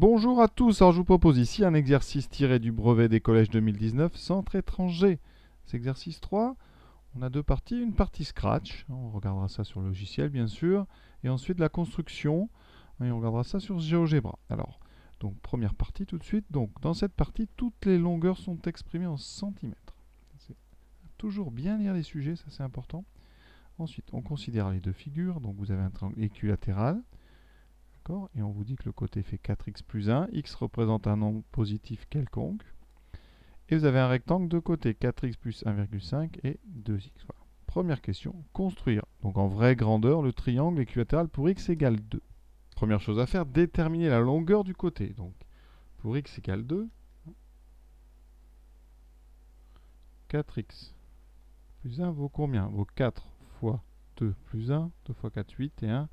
Bonjour à tous, alors je vous propose ici un exercice tiré du brevet des collèges 2019, Centre étranger. C'est exercice 3, on a deux parties, une partie Scratch, on regardera ça sur le logiciel bien sûr, et ensuite la construction, et on regardera ça sur GeoGebra. Alors, donc première partie tout de suite, donc dans cette partie, toutes les longueurs sont exprimées en centimètres. C'est toujours bien lire les sujets, ça c'est important. Ensuite, on considère les deux figures, donc vous avez un triangle équilatéral, et on vous dit que le côté fait 4x plus 1, x représente un nombre positif quelconque, et vous avez un rectangle de côté, 4x plus 1,5 et 2x. Voilà. Première question, construire, donc en vraie grandeur, le triangle équilatéral pour x égale 2. Première chose à faire, déterminer la longueur du côté. Donc pour x égale 2, 4x plus 1 vaut combien? Vaut 4 fois 2 plus 1, 2 fois 4, 8 et 1,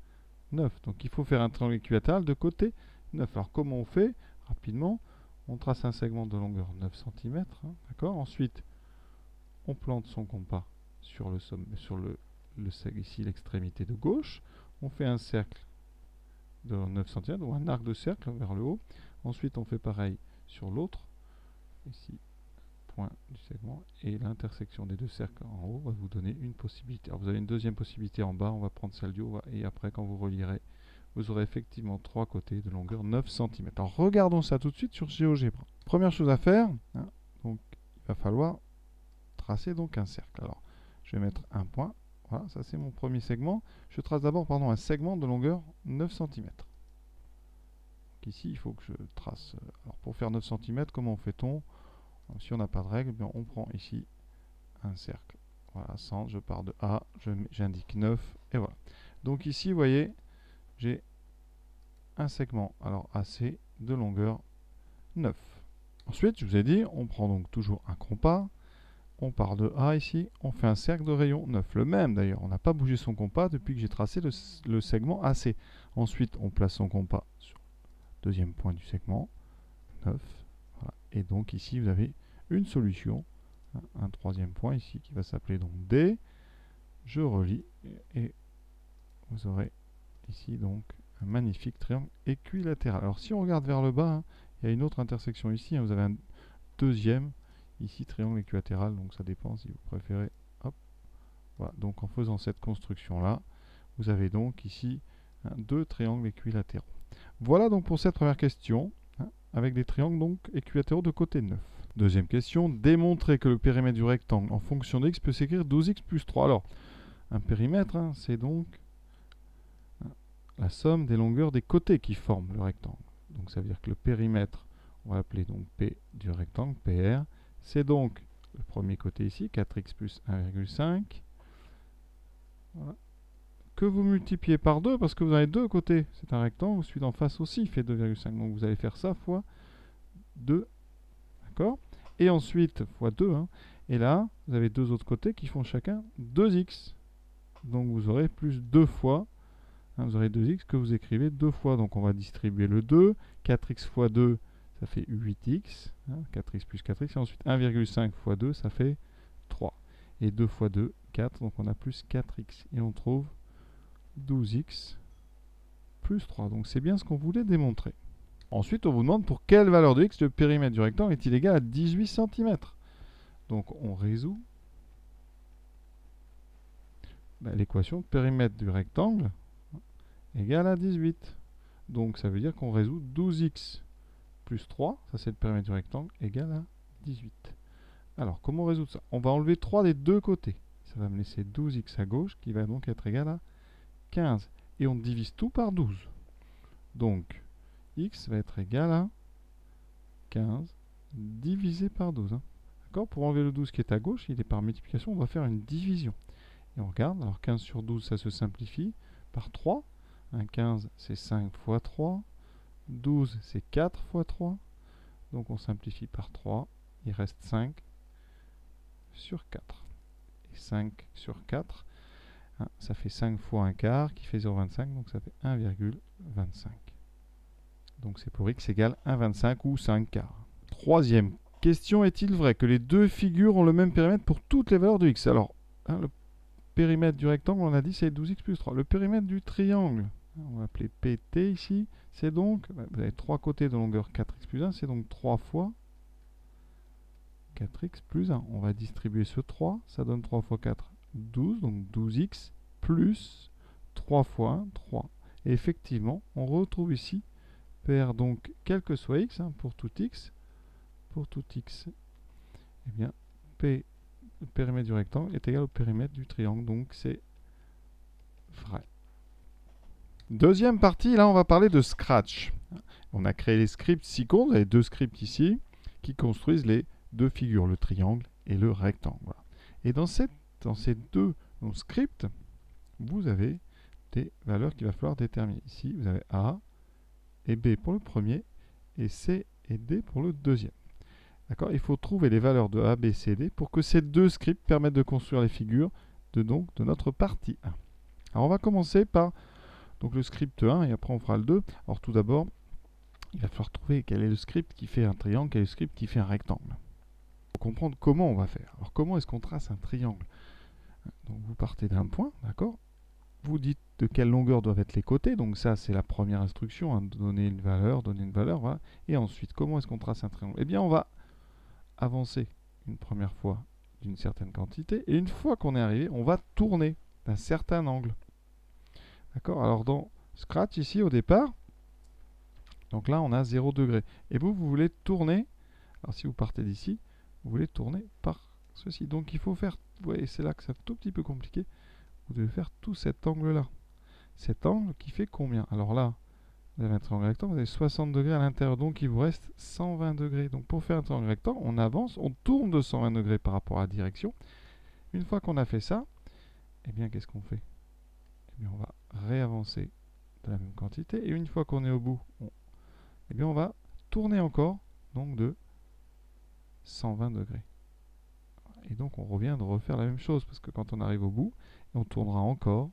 9. Donc il faut faire un triangle équilatéral de côté 9. Alors comment on fait? Rapidement, on trace un segment de longueur 9 cm. D'accord. Ensuite, on plante son compas sur ici l'extrémité de gauche. On fait un cercle de 9 cm ou un arc de cercle vers le haut. Ensuite, on fait pareil sur l'autre. Ici, point du segment. Et l'intersection des deux cercles en haut va vous donner une possibilité. Alors vous avez une deuxième possibilité en bas. On va prendre celle du haut. Et après, quand vous relierez, vous aurez effectivement trois côtés de longueur 9 cm. Alors regardons ça tout de suite sur GeoGebra. Première chose à faire, donc il va falloir tracer donc un cercle. Alors je vais mettre un point. Voilà, ça c'est mon premier segment. Je trace d'abord un segment de longueur 9 cm. Donc ici, il faut que je trace. Alors pour faire 9 cm, comment fait-on? Si on n'a pas de règle, bien on prend ici un cercle. Voilà, centre, je pars de A, j'indique 9, et voilà. Donc ici, vous voyez, j'ai un segment, alors AC, de longueur 9. Ensuite, je vous ai dit, on prend donc toujours un compas, on part de A ici, on fait un cercle de rayon 9. Le même d'ailleurs, on n'a pas bougé son compas depuis que j'ai tracé le segment AC. Ensuite, on place son compas sur le deuxième point du segment, 9. Voilà. Et donc ici, vous avez une solution, un troisième point ici qui va s'appeler donc D. Je relie et vous aurez ici donc un magnifique triangle équilatéral. Alors si on regarde vers le bas, il y a une autre intersection ici, vous avez un deuxième ici triangle équilatéral, donc ça dépend si vous préférez. Hop. Voilà. Donc en faisant cette construction là, vous avez donc ici deux triangles équilatéraux. Voilà donc pour cette première question, avec des triangles donc équilatéraux de côté 9. Deuxième question, démontrer que le périmètre du rectangle en fonction de x peut s'écrire 12x plus 3. Alors, un périmètre, c'est donc la somme des longueurs des côtés qui forment le rectangle. Donc ça veut dire que le périmètre, on va l'appeler donc P du rectangle, PR, c'est donc le premier côté ici, 4x plus 1,5, voilà, que vous multipliez par 2 parce que vous avez deux côtés. C'est un rectangle, celui d'en face aussi fait 2,5. Donc vous allez faire ça fois 2. D'accord. Et ensuite, fois 2. Et là, vous avez deux autres côtés qui font chacun 2x. Donc vous aurez plus 2 fois. Vous aurez 2x que vous écrivez 2 fois. Donc on va distribuer le 2. 4x fois 2, ça fait 8x. 4x plus 4x. Et ensuite 1,5 fois 2, ça fait 3. Et 2 fois 2, 4. Donc on a plus 4x. Et on trouve 12x plus 3. Donc c'est bien ce qu'on voulait démontrer. Ensuite, on vous demande pour quelle valeur de x le périmètre du rectangle est-il égal à 18 cm. Donc on résout l'équation périmètre du rectangle égale à 18. Donc ça veut dire qu'on résout 12x plus 3, ça c'est le périmètre du rectangle, égal à 18. Alors comment résoudre ça? On va enlever 3 des deux côtés. Ça va me laisser 12x à gauche qui va donc être égal à 15. Et on divise tout par 12. Donc x va être égal à 15 divisé par 12. D'accord. Pour enlever le 12 qui est à gauche, il est par multiplication, on va faire une division. Et on regarde, alors 15 sur 12, ça se simplifie par 3. 15, c'est 5 fois 3. 12, c'est 4 fois 3. Donc on simplifie par 3. Il reste 5 sur 4. Et 5 sur 4, ça fait 5 fois 1 quart qui fait 0,25. Donc ça fait 1,25. Donc c'est pour x égale 1,25 ou 5 quarts. Troisième question, est-il vrai que les deux figures ont le même périmètre pour toutes les valeurs de x? Alors, le périmètre du rectangle, on a dit, c'est 12x plus 3. Le périmètre du triangle, On va appeler PT ici. C'est donc, vous avez 3 côtés de longueur 4x plus 1, c'est donc 3 fois 4x plus 1. On va distribuer ce 3, ça donne 3 fois 4, 12, donc 12x plus 3 fois 1, 3. Et effectivement, on retrouve ici, PR donc, quel que soit x, pour tout x, eh bien, P, le périmètre du rectangle, est égal au périmètre du triangle, donc c'est vrai. Deuxième partie, là on va parler de Scratch. On a créé les scripts SYCONT, vous avez 2 scripts ici, qui construisent les 2 figures, le triangle et le rectangle. Voilà. Et dans ces 2 scripts, vous avez des valeurs qu'il va falloir déterminer. Ici, vous avez A et B pour le premier, et C et D pour le deuxième. D'accord ? Il faut trouver les valeurs de A, B, C, D pour que ces 2 scripts permettent de construire les figures de notre partie 1. Alors on va commencer par donc, le script 1 et après on fera le 2. Alors tout d'abord, il va falloir trouver quel est le script qui fait un triangle, quel est le script qui fait un rectangle. Pour comprendre comment on va faire. Alors comment est-ce qu'on trace un triangle? Donc vous partez d'un point, d'accord? Vous dites de quelle longueur doivent être les côtés. Donc ça c'est la première instruction, donner une valeur, voilà. Et ensuite, comment est-ce qu'on trace un triangle? Eh bien on va avancer une première fois d'une certaine quantité. Et une fois qu'on est arrivé, on va tourner d'un certain angle. D'accord? Alors dans Scratch ici au départ, donc là on a 0 degré. Et vous voulez tourner, alors si vous partez d'ici, vous voulez tourner par ceci. Donc il faut faire, vous voyez c'est là que c'est un tout petit peu compliqué, vous devez faire tout cet angle là. Cet angle qui fait combien? Alors là, vous avez un triangle rectangle, vous avez 60 degrés à l'intérieur, donc il vous reste 120 degrés. Donc pour faire un triangle rectangle, on avance, on tourne de 120 degrés par rapport à la direction. Une fois qu'on a fait ça, eh bien qu'est-ce qu'on fait? Eh bien on va réavancer de la même quantité, et une fois qu'on est au bout, eh bien on va tourner encore, donc de 120 degrés. Et donc on revient de refaire la même chose, parce que quand on arrive au bout, on tournera encore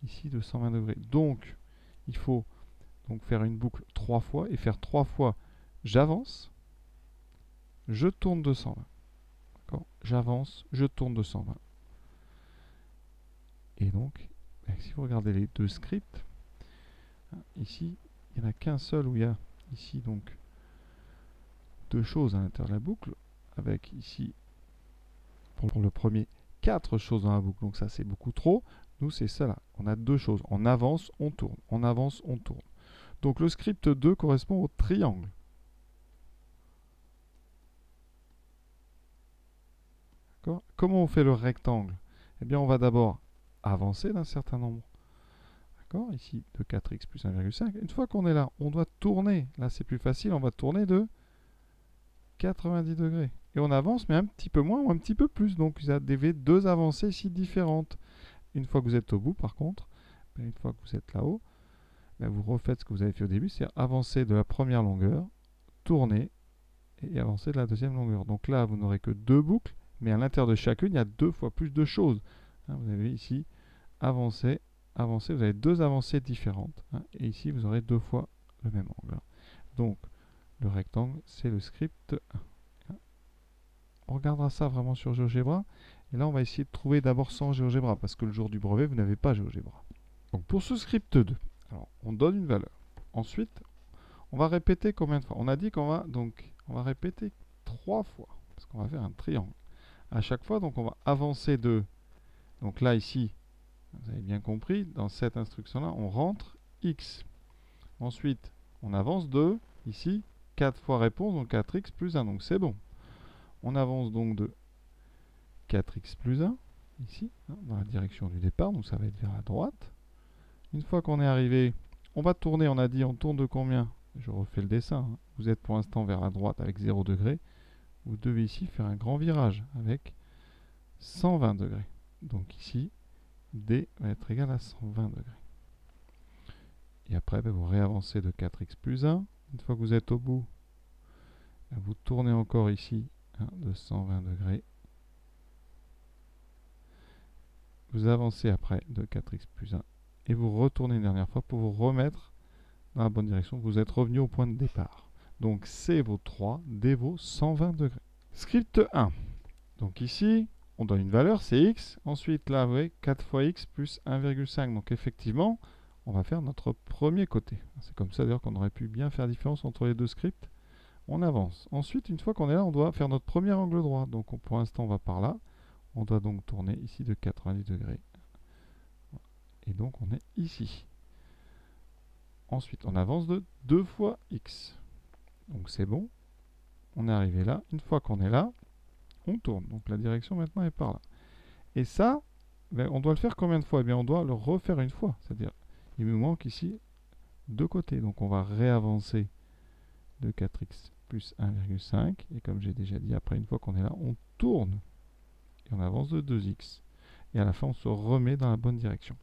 ici de 120 degrés. Donc il faut donc faire une boucle 3 fois, et faire 3 fois j'avance, je tourne de 120. J'avance, je tourne de 120. Et donc, si vous regardez les 2 scripts, ici, il n'y en a qu'un seul où il y a ici donc 2 choses à l'intérieur de la boucle, avec ici, pour le premier, 4 choses dans la boucle. Donc ça, c'est beaucoup trop. Nous, c'est ça là. On a 2 choses. On avance, on tourne. On avance, on tourne. Donc le script 2 correspond au triangle. Comment on fait le rectangle? Eh bien, on va d'abord avancer d'un certain nombre. D'accord? Ici, de 4x plus 1,5. Une fois qu'on est là, on doit tourner. Là, c'est plus facile. On va tourner de 90 degrés. Et on avance, mais un petit peu moins ou un petit peu plus. Donc, vous avez 2 avancées ici différentes. Une fois que vous êtes au bout, par contre, une fois que vous êtes là-haut, vous refaites ce que vous avez fait au début, c'est avancer de la première longueur, tourner et avancer de la deuxième longueur. Donc là, vous n'aurez que 2 boucles, mais à l'intérieur de chacune, il y a 2 fois plus de choses. Vous avez ici avancer, avancer, vous avez 2 avancées différentes. Et ici, vous aurez 2 fois le même angle. Donc, le rectangle, c'est le script 1. On regardera ça vraiment sur GeoGebra. Et là, on va essayer de trouver d'abord sans GeoGebra, parce que le jour du brevet, vous n'avez pas GeoGebra. Donc, pour ce script 2, alors, on donne une valeur. Ensuite, on va répéter combien de fois? On a dit qu'on va répéter 3 fois, parce qu'on va faire un triangle. À chaque fois, donc on va avancer de... Donc là, ici, vous avez bien compris, dans cette instruction-là, on rentre x. Ensuite, on avance de, ici, 4 fois réponse, donc 4x plus 1, donc c'est bon. On avance donc de 4x plus 1, ici, dans la direction du départ, donc ça va être vers la droite. Une fois qu'on est arrivé, on va tourner, on a dit, on tourne de combien? Je refais le dessin. Vous êtes pour l'instant vers la droite avec 0 degré. Vous devez ici faire un grand virage avec 120 degrés. Donc ici, D va être égal à 120 degrés. Et après, vous réavancez de 4x plus 1. Une fois que vous êtes au bout, vous tournez encore ici de 120 degrés. Vous avancez après de 4x plus 1. Et vous retournez une dernière fois pour vous remettre dans la bonne direction. Vous êtes revenu au point de départ. Donc C vaut 3, D vaut 120 degrés. Script 1. Donc ici, on donne une valeur, c'est x. Ensuite, là, vous voyez, 4 fois x plus 1,5. Donc effectivement, on va faire notre premier côté. C'est comme ça d'ailleurs qu'on aurait pu bien faire la différence entre les deux scripts. On avance. Ensuite, une fois qu'on est là, on doit faire notre premier angle droit. Donc pour l'instant, on va par là. On doit donc tourner ici de 90 degrés. Et donc on est ici. Ensuite, on avance de 2 fois x. Donc c'est bon. On est arrivé là. Une fois qu'on est là, on tourne. Donc la direction maintenant est par là. Et ça, ben, on doit le faire combien de fois? Eh bien, on doit le refaire une fois. C'est-à-dire, il me manque ici 2 côtés. Donc on va réavancer de 4x plus 1,5. Et comme j'ai déjà dit, après, une fois qu'on est là, on tourne. Et on avance de 2x. Et à la fin, on se remet dans la bonne direction.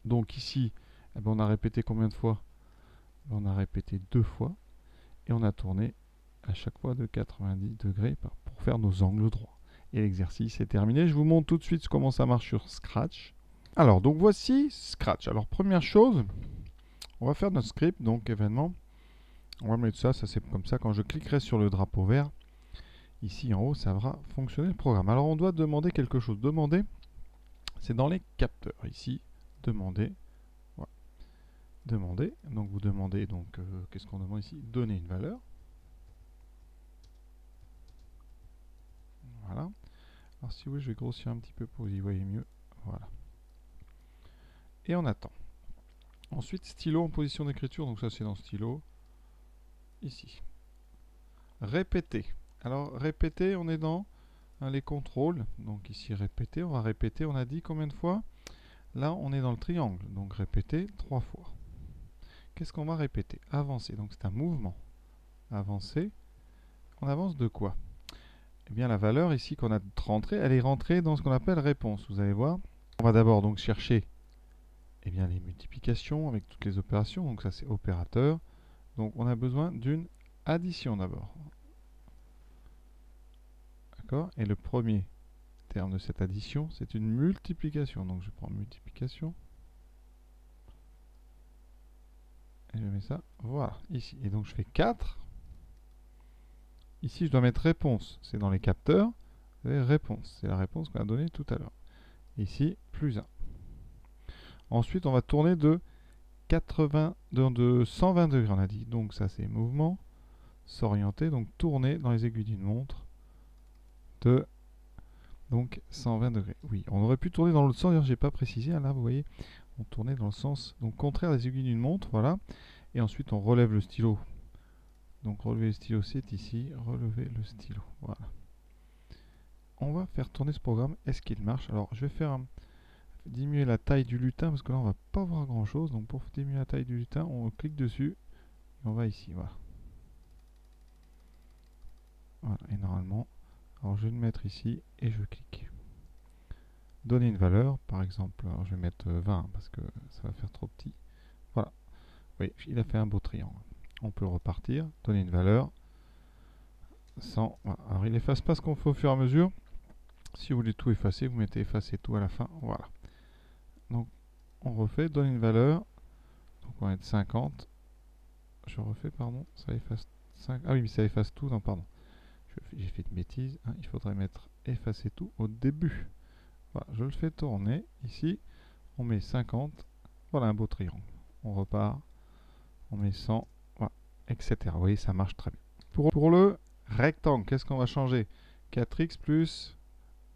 Donc ici, eh ben, on a répété combien de fois? On a répété 2 fois. Et on a tourné à chaque fois de 90 degrés pour faire nos angles droits. Et l'exercice est terminé. Je vous montre tout de suite comment ça marche sur Scratch. Alors, donc voici Scratch. Alors, première chose, on va faire notre script, donc événement. On va mettre ça c'est comme ça. Quand je cliquerai sur le drapeau vert, ici en haut, ça va fonctionner le programme. Alors, on doit demander quelque chose. Demander, c'est dans les capteurs. Ici, demander. Voilà. Demander. Donc, vous demandez, donc, qu'est-ce qu'on demande ici? Donner une valeur. Voilà. Alors si oui, je vais grossir un petit peu pour que vous y voyez mieux. Voilà. Et on attend. Ensuite, stylo en position d'écriture. Donc ça, c'est dans stylo. Ici. Répéter. Alors, répéter, on est dans les contrôles. Donc ici, répéter. On va répéter. On a dit combien de fois? Là, on est dans le triangle. Donc répéter 3 fois. Qu'est-ce qu'on va répéter? Avancer. Donc c'est un mouvement. Avancer. On avance de quoi? Eh bien, la valeur ici qu'on a rentrée, elle est rentrée dans ce qu'on appelle réponse. Vous allez voir. On va d'abord donc chercher eh bien, les multiplications avec toutes les opérations. Donc ça, c'est opérateur. Donc on a besoin d'une addition d'abord. D'accord? Et le premier terme de cette addition, c'est une multiplication. Donc je prends multiplication. Et je mets ça, voilà, ici. Et donc je fais 4. Ici, je dois mettre réponse. C'est dans les capteurs. Vous avez réponse. C'est la réponse qu'on a donnée tout à l'heure. Ici, plus 1. Ensuite, on va tourner de 120 degrés, on a dit. Donc ça, c'est mouvement. S'orienter. Donc tourner dans les aiguilles d'une montre de donc 120 degrés. Oui, on aurait pu tourner dans l'autre sens. D'ailleurs, je n'ai pas précisé. Là, vous voyez, on tournait dans le sens donc contraire des aiguilles d'une montre. Voilà. Et ensuite, on relève le stylo. Donc relever le stylo, c'est ici. Relever le stylo. Voilà. On va faire tourner ce programme. Est-ce qu'il marche? Alors, je vais faire diminuer la taille du lutin parce que là, on va pas voir grand chose. Donc, pour diminuer la taille du lutin, on clique dessus et on va ici. Voilà. Voilà. Et normalement, alors je vais le mettre ici et je clique. Donner une valeur, par exemple, alors je vais mettre 20 parce que ça va faire trop petit. Voilà. Oui, il a fait un beau triangle. On peut repartir, donner une valeur. 100. Voilà. Alors, il efface pas ce qu'on fait au fur et à mesure. Si vous voulez tout effacer, vous mettez effacer tout à la fin. Voilà. Donc, on refait, donne une valeur. Donc, on va mettre 50. Je refais, pardon. Ça efface 5. Ah oui, mais ça efface tout. Non, pardon. J'ai fait une bêtise. Hein. Il faudrait mettre effacer tout au début. Voilà, je le fais tourner. Ici, on met 50. Voilà un beau triangle. On repart. On met 100. Voilà, etc. Vous voyez, ça marche très bien. Pour le rectangle, qu'est-ce qu'on va changer? 4x plus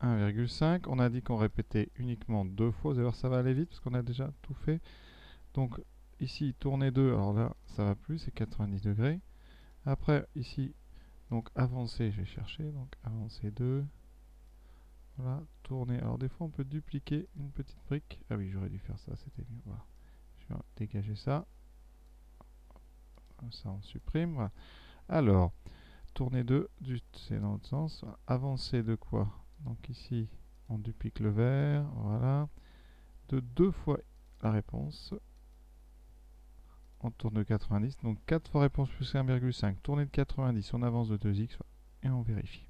1,5. On a dit qu'on répétait uniquement 2 fois. Vous allez voir, ça va aller vite parce qu'on a déjà tout fait. Donc, ici, tourner 2. Alors là, ça va plus. C'est 90 degrés. Après, ici, donc avancer, je vais chercher. Donc, avancer 2. Voilà, tourner. Alors des fois on peut dupliquer une petite brique. Ah oui, j'aurais dû faire ça, c'était mieux. Voilà. Je vais dégager ça. Ça on supprime. Voilà. Alors, tourner 2, c'est dans l'autre sens. Avancer de quoi? Donc ici, on duplique le vert. Voilà. De 2 fois la réponse. On tourne de 90. Donc 4 fois réponse plus 1,5. Tourner de 90, on avance de 2x et on vérifie.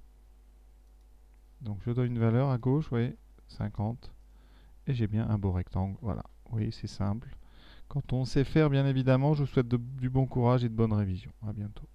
Donc je donne une valeur à gauche, vous voyez, 50. Et j'ai bien un beau rectangle. Voilà, vous voyez, c'est simple. Quand on sait faire, bien évidemment, je vous souhaite du bon courage et de bonnes révisions. À bientôt.